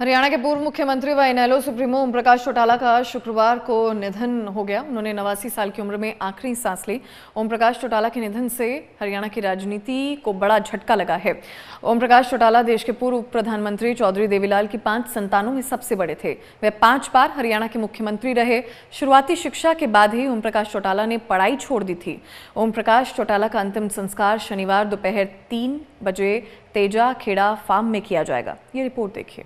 हरियाणा के पूर्व मुख्यमंत्री व इनेलो सुप्रीमो ओम प्रकाश चौटाला का शुक्रवार को निधन हो गया। उन्होंने 89 साल की उम्र में आखिरी सांस ली। ओम प्रकाश चौटाला के निधन से हरियाणा की राजनीति को बड़ा झटका लगा है। ओम प्रकाश चौटाला देश के पूर्व प्रधानमंत्री चौधरी देवीलाल की 5 संतानों में सबसे बड़े थे। वे 5 बार हरियाणा के मुख्यमंत्री रहे। शुरुआती शिक्षा के बाद ही ओम प्रकाश चौटाला ने पढ़ाई छोड़ दी थी। ओम प्रकाश चौटाला का अंतिम संस्कार शनिवार दोपहर 3 बजे तेजा खेड़ा फार्म में किया जाएगा। ये रिपोर्ट देखिए।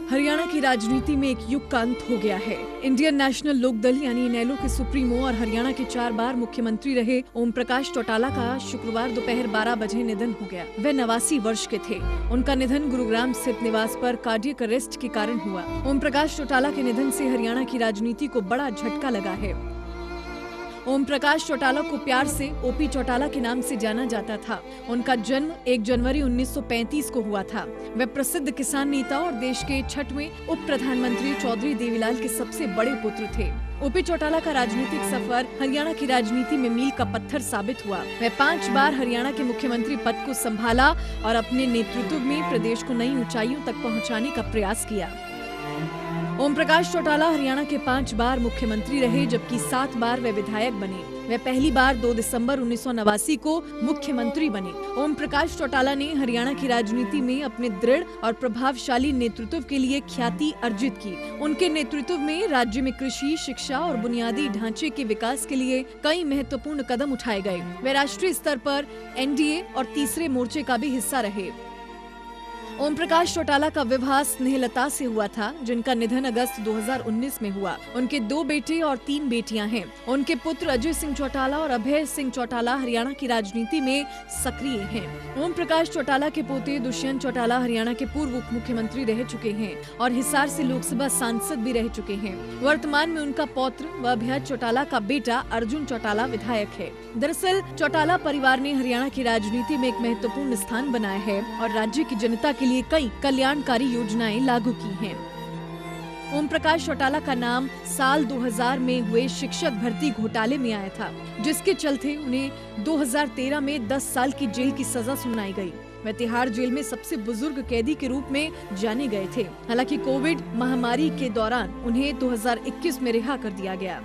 हरियाणा की राजनीति में एक युग का अंत हो गया है। इंडियन नेशनल लोकदल यानी इनेलो के सुप्रीमो और हरियाणा के 4 बार मुख्यमंत्री रहे ओम प्रकाश चौटाला का शुक्रवार दोपहर 12 बजे निधन हो गया। वे 89 वर्ष के थे। उनका निधन गुरुग्राम स्थित निवास पर कार्डियक अरेस्ट के कारण हुआ। ओम प्रकाश चौटाला के निधन से हरियाणा की राजनीति को बड़ा झटका लगा है। ओम प्रकाश चौटाला को प्यार से ओपी चौटाला के नाम से जाना जाता था। उनका जन्म 1 जनवरी 1935 को हुआ था। वे प्रसिद्ध किसान नेता और देश के 6वें उप प्रधानमंत्री चौधरी देवीलाल के सबसे बड़े पुत्र थे। ओपी चौटाला का राजनीतिक सफर हरियाणा की राजनीति में मील का पत्थर साबित हुआ। वे 5 बार हरियाणा के मुख्यमंत्री पद को संभाला और अपने नेतृत्व में प्रदेश को नई ऊंचाइयों तक पहुँचाने का प्रयास किया। ओम प्रकाश चौटाला हरियाणा के 5 बार मुख्यमंत्री रहे, जबकि 7 बार वे विधायक बने। वे पहली बार 2 दिसंबर 1989 को मुख्यमंत्री बने। ओम प्रकाश चौटाला ने हरियाणा की राजनीति में अपने दृढ़ और प्रभावशाली नेतृत्व के लिए ख्याति अर्जित की। उनके नेतृत्व में राज्य में कृषि, शिक्षा और बुनियादी ढांचे के विकास के लिए कई महत्वपूर्ण कदम उठाए गए। वे राष्ट्रीय स्तर पर एनडीए और तीसरे मोर्चे का भी हिस्सा रहे। ओम प्रकाश चौटाला का विवाह स्नेहलता से हुआ था, जिनका निधन अगस्त 2019 में हुआ। उनके 2 बेटे और 3 बेटियां हैं। उनके पुत्र अजय सिंह चौटाला और अभय सिंह चौटाला हरियाणा की राजनीति में सक्रिय हैं। ओम प्रकाश चौटाला के पोते दुष्यंत चौटाला हरियाणा के पूर्व उप मुख्यमंत्री रह चुके हैं और हिसार से लोकसभा सांसद भी रह चुके हैं। वर्तमान में उनका पौत्र व अभय चौटाला का बेटा अर्जुन चौटाला विधायक है। दरअसल चौटाला परिवार ने हरियाणा की राजनीति में एक महत्वपूर्ण स्थान बनाया है और राज्य की जनता के लिए कई कल्याणकारी योजनाएं लागू की हैं। ओम प्रकाश चौटाला का नाम साल 2000 में हुए शिक्षक भर्ती घोटाले में आया था, जिसके चलते उन्हें 2013 में 10 साल की जेल की सजा सुनाई गई। वे तिहाड़ जेल में सबसे बुजुर्ग कैदी के रूप में जाने गए थे। हालांकि कोविड महामारी के दौरान उन्हें 2021 में रिहा कर दिया गया।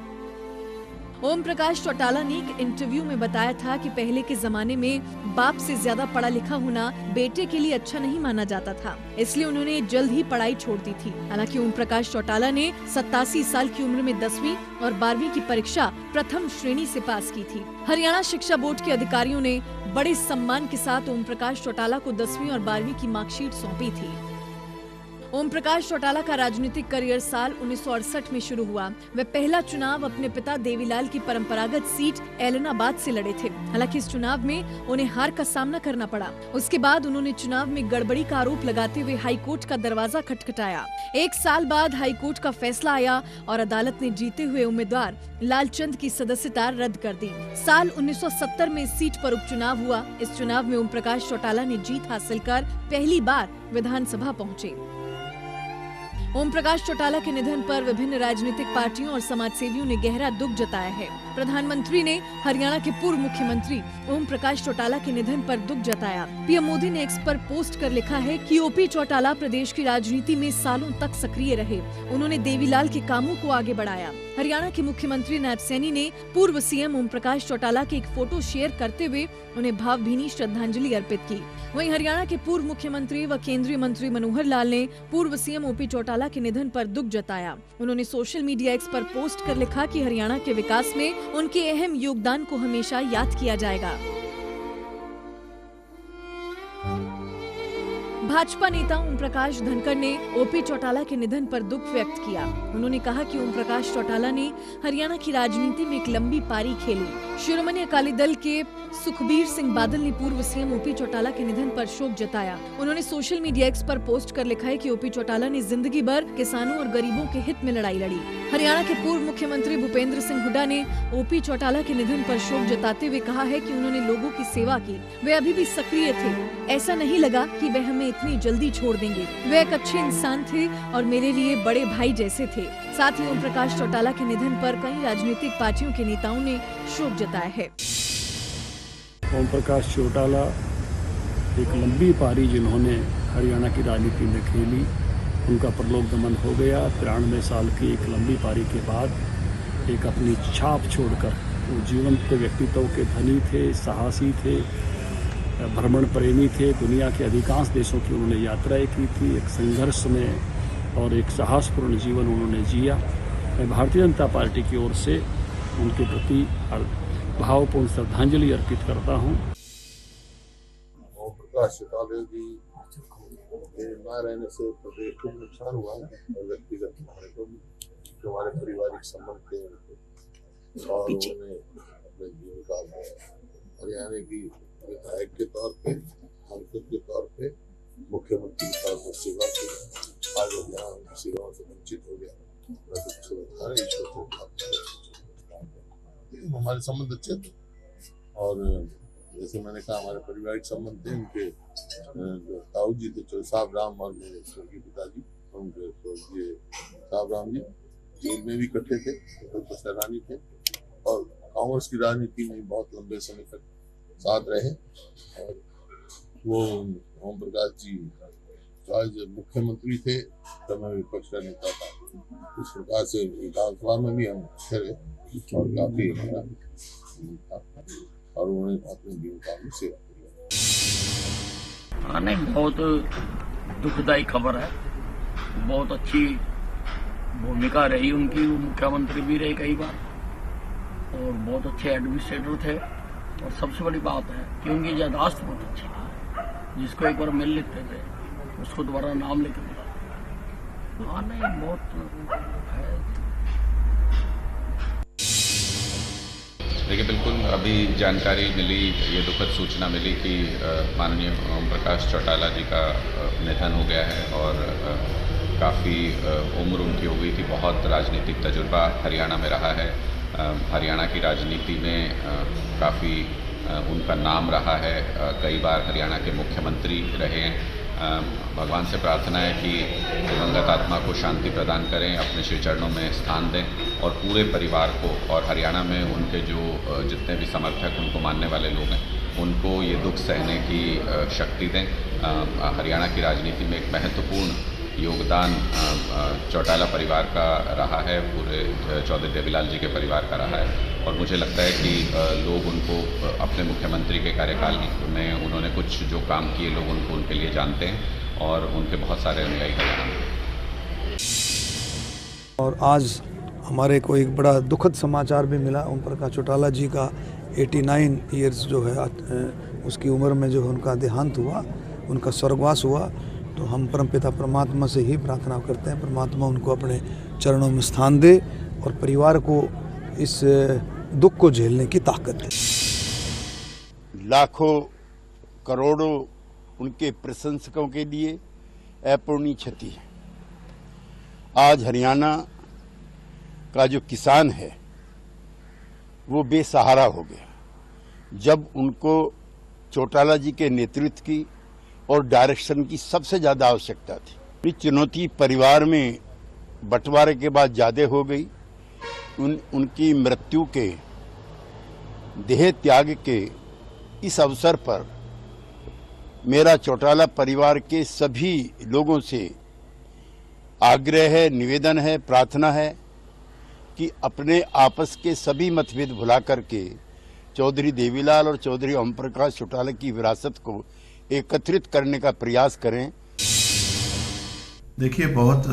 ओम प्रकाश चौटाला ने एक इंटरव्यू में बताया था कि पहले के जमाने में बाप से ज्यादा पढ़ा लिखा होना बेटे के लिए अच्छा नहीं माना जाता था, इसलिए उन्होंने जल्द ही पढ़ाई छोड़ दी थी। हालांकि ओम प्रकाश चौटाला ने 87 साल की उम्र में 10वीं और 12वीं की परीक्षा प्रथम श्रेणी से पास की थी। हरियाणा शिक्षा बोर्ड के अधिकारियों ने बड़े सम्मान के साथ ओम प्रकाश चौटाला को 10वीं और 12वीं की मार्कशीट सौंपी थी। ओम प्रकाश चौटाला का राजनीतिक करियर साल 1968 में शुरू हुआ। वे पहला चुनाव अपने पिता देवीलाल की परंपरागत सीट एलनाबाद से लड़े थे। हालांकि इस चुनाव में उन्हें हार का सामना करना पड़ा। उसके बाद उन्होंने चुनाव में गड़बड़ी का आरोप लगाते हुए हाईकोर्ट का दरवाजा खटखटाया। 1 साल बाद हाईकोर्ट का फैसला आया और अदालत ने जीते हुए उम्मीदवार लालचंद की सदस्यता रद्द कर दी। साल 1970 में इस सीट पर उपचुनाव हुआ। इस चुनाव में ओम प्रकाश चौटाला ने जीत हासिल कर पहली बार विधानसभा पहुँचे। ओम प्रकाश चौटाला के निधन पर विभिन्न राजनीतिक पार्टियों और समाजसेवियों ने गहरा दुख जताया है। प्रधानमंत्री ने हरियाणा के पूर्व मुख्यमंत्री ओम प्रकाश चौटाला के निधन पर दुख जताया। पीएम मोदी ने एक्स पर पोस्ट कर लिखा है कि ओपी चौटाला प्रदेश की राजनीति में सालों तक सक्रिय रहे। उन्होंने देवीलाल के कामों को आगे बढ़ाया। हरियाणा के मुख्यमंत्री नायब सैनी ने पूर्व सीएम ओम प्रकाश चौटाला की एक फोटो शेयर करते हुए उन्हें भावभीनी श्रद्धांजलि अर्पित की। वहीं हरियाणा के पूर्व मुख्यमंत्री व केंद्रीय मंत्री मनोहर लाल ने पूर्व सीएम ओपी चौटाला के निधन पर दुख जताया। उन्होंने सोशल मीडिया एक्स पर पोस्ट कर लिखा कि हरियाणा के विकास में उनके अहम योगदान को हमेशा याद किया जाएगा। भाजपा नेता ओम प्रकाश धनखड़ ने ओपी चौटाला के निधन पर दुख व्यक्त किया। उन्होंने कहा कि ओम प्रकाश चौटाला ने हरियाणा की राजनीति में एक लंबी पारी खेली। शिरोमणि अकाली दल के सुखबीर सिंह बादल ने पूर्व सीएम ओपी चौटाला के निधन पर शोक जताया। उन्होंने सोशल मीडिया एक्स पर पोस्ट कर लिखा है कि ओपी चौटाला ने जिंदगी भर किसानों और गरीबों के हित में लड़ाई लड़ी। हरियाणा के पूर्व मुख्यमंत्री भूपेंद्र सिंह हुड्डा ने ओपी चौटाला के निधन पर शोक जताते हुए कहा है कि उन्होंने लोगों की सेवा की। वे अभी भी सक्रिय थे। ऐसा नहीं लगा कि वे हमें इतनी जल्दी छोड़ देंगे। वे एक अच्छे इंसान थे और मेरे लिए बड़े भाई जैसे थे। साथ ही ओम प्रकाश चौटाला के निधन पर कई राजनीतिक पार्टियों के नेताओं ने शोक जताया है। ओम प्रकाश चौटाला एक लंबी पारी जिन्होंने हरियाणा की राजनीति में खेली, उनका परलोक गमन हो गया। 93 साल की एक लंबी पारी के बाद एक अपनी छाप छोड़कर वो जीवंत व्यक्तित्व के धनी थे, साहसी थे, भ्रमण प्रेमी थे। दुनिया के अधिकांश देशों की उन्होंने यात्राएं की थी। एक संघर्ष में और एक साहसपूर्ण जीवन उन्होंने जिया। मैं भारतीय जनता पार्टी की ओर से उनके प्रति भावपूर्ण श्रद्धांजलि अर्पित करता हूँ। ओम प्रकाश चौटाला जी के न रहने से प्रदेश को नुकसान हुआ है और व्यक्तिगत हमारे को भी, जो हमारे पारिवारिक संबंध थे उनके, और उन्होंने अपने जीवन काल में हरियाणा की विधायक के तौर पे, सांसद के तौर पे, मुख्यमंत्री के तौर पर सेवा की। आज हरियाणा सेवाओं से वंचित हो गया। हमारे संबंध अच्छे थे और जैसे मैंने कहा हमारे पारिवारिक संबंध थे। उनके जो ताऊ जी थे साहब राम और मेरे स्वर्गीय पिताजी, उनके स्वर्गीय साहब राम जी जेल में भी इकट्ठे थे, तो सैलानी थे और कांग्रेस की राजनीति में बहुत लंबे समय तक साथ रहे। और वो ओम प्रकाश जी आज मुख्यमंत्री थे तब मैं विपक्ष का नेता था। इस प्रकार से विधानसभा में भी हम खड़े और काफी हमारा था और उन्होंने अपने जीवन काल में सेवा की। हाँ नहीं, बहुत दुखदायी खबर है। बहुत अच्छी भूमिका रही उनकी, वो मुख्यमंत्री भी रहे कई बार और बहुत अच्छे एडमिनिस्ट्रेटर थे। और सबसे बड़ी बात है कि उनकी याददाश्त बहुत अच्छी थी, जिसको एक बार मिल लेते थे उसको दोबारा नाम लेके मिला। हाँ नहीं, बहुत है। देखिए, बिल्कुल अभी जानकारी मिली, ये दुखद सूचना मिली कि माननीय ओम प्रकाश चौटाला जी का निधन हो गया है और काफ़ी उम्र उनकी हो गई थी। बहुत राजनीतिक तजुर्बा हरियाणा में रहा है। हरियाणा की राजनीति में काफ़ी उनका नाम रहा है। कई बार हरियाणा के मुख्यमंत्री रहे हैं। भगवान से प्रार्थना है कि दिवंगत आत्मा को शांति प्रदान करें, अपने श्री चरणों में स्थान दें और पूरे परिवार को और हरियाणा में उनके जो जितने भी समर्थक, उनको मानने वाले लोग हैं, उनको ये दुख सहने की शक्ति दें। हरियाणा की राजनीति में एक महत्वपूर्ण योगदान चौटाला परिवार का रहा है, पूरे चौधरी देवीलाल जी के परिवार का रहा है और मुझे लगता है कि लोग उनको अपने मुख्यमंत्री के कार्यकाल में उन्होंने कुछ जो काम किए, लोग उनको उनके लिए जानते हैं और उनके बहुत सारे अनुयायी हरियाणा में। और आज हमारे को एक बड़ा दुखद समाचार भी मिला। ओम प्रकाश चौटाला जी का 89 ईयर्स जो है उसकी उम्र में जो है उनका देहांत हुआ, उनका स्वर्गवास हुआ। तो हम परमपिता परमात्मा से ही प्रार्थना करते हैं, परमात्मा उनको अपने चरणों में स्थान दे और परिवार को इस दुख को झेलने की ताकत दे। लाखों करोड़ों उनके प्रशंसकों के लिए अपूर्णीय क्षति है। आज हरियाणा का जो किसान है वो बेसहारा हो गया जब उनको चौटाला जी के नेतृत्व की और डायरेक्शन की सबसे ज्यादा आवश्यकता थी। ये चुनौती परिवार में बंटवारे के बाद ज्यादा हो गई। उनकी मृत्यु के, देह त्याग के इस अवसर पर मेरा चौटाला परिवार के सभी लोगों से आग्रह है, निवेदन है, प्रार्थना है कि अपने आपस के सभी मतभेद भुला करके चौधरी देवीलाल और चौधरी ओम प्रकाश चौटाला की विरासत को एकत्रित करने का प्रयास करें। देखिए, बहुत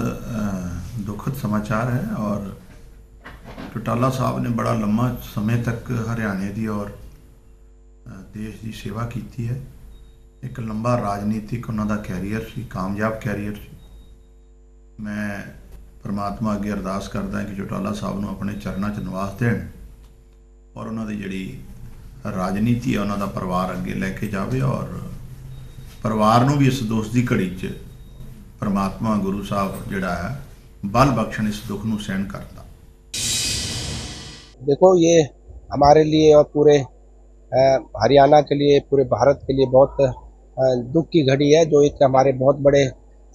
दुखद समाचार है और चौटाला साहब ने बड़ा लंबा समय तक हरियाणे की और देश की सेवा की है। एक लंबा राजनीतिक उन्होंने कैरियर सी, कामयाब कैरियर सी। मैं परमात्मा अगे अरदास करदा कि चौटाला साहब को अपने चरणों च निवास देन और उन्होंने जी राजनीति है उन्होंने परिवार अगे लैके जाए और परिवार नूं भी इस दोष की घड़ी च परमात्मा गुरु साहब जिहड़ा है बल बख्शण इस दुख नूं सहन करता। देखो, ये हमारे लिए और पूरे हरियाणा के लिए, पूरे भारत के लिए बहुत दुख की घड़ी है। जो एक हमारे बहुत बड़े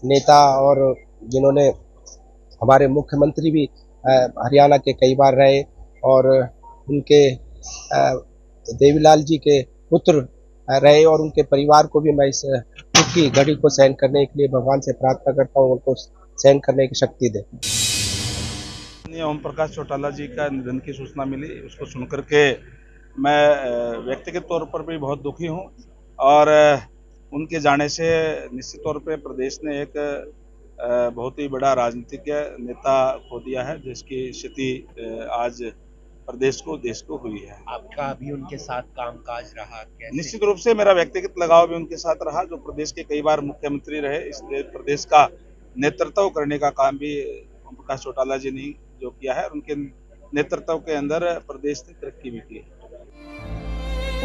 नेता और जिन्होंने हमारे मुख्यमंत्री भी हरियाणा के कई बार रहे और उनके देवीलाल जी के पुत्र रहे और उनके परिवार को भी मैं इस दुख की घड़ी को सहन करने के लिए भगवान से प्रार्थना करता हूँ, उनको सहन करने की शक्ति दे। ओम प्रकाश चौटाला जी का निधन की सूचना मिली, उसको सुनकर के मैं व्यक्तिगत तौर पर भी बहुत दुखी हूँ और उनके जाने से निश्चित तौर पे प्रदेश ने एक बहुत ही बड़ा राजनीतिक नेता खो दिया है, जिसकी स्थिति आज प्रदेश को देश को हुई है। आपका भी उनके साथ कामकाज रहा कैसे? निश्चित रूप से मेरा व्यक्तिगत लगाव भी उनके साथ रहा, जो प्रदेश के कई बार मुख्यमंत्री रहे, इसलिए प्रदेश का नेतृत्व करने का काम भी ओम प्रकाश चौटाला जी ने जो किया है, उनके नेतृत्व के अंदर प्रदेश ने तरक्की भी की है।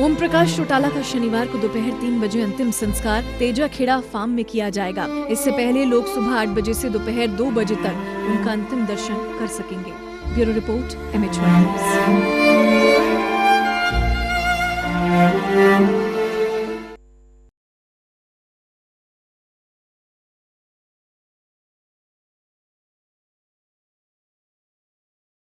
ओम प्रकाश चौटाला का शनिवार को दोपहर 3 बजे अंतिम संस्कार तेजाखेड़ा फार्म में किया जाएगा। इससे पहले लोग सुबह 8 बजे से दोपहर 2 बजे तक उनका अंतिम दर्शन कर सकेंगे। Bureau report MH1 news.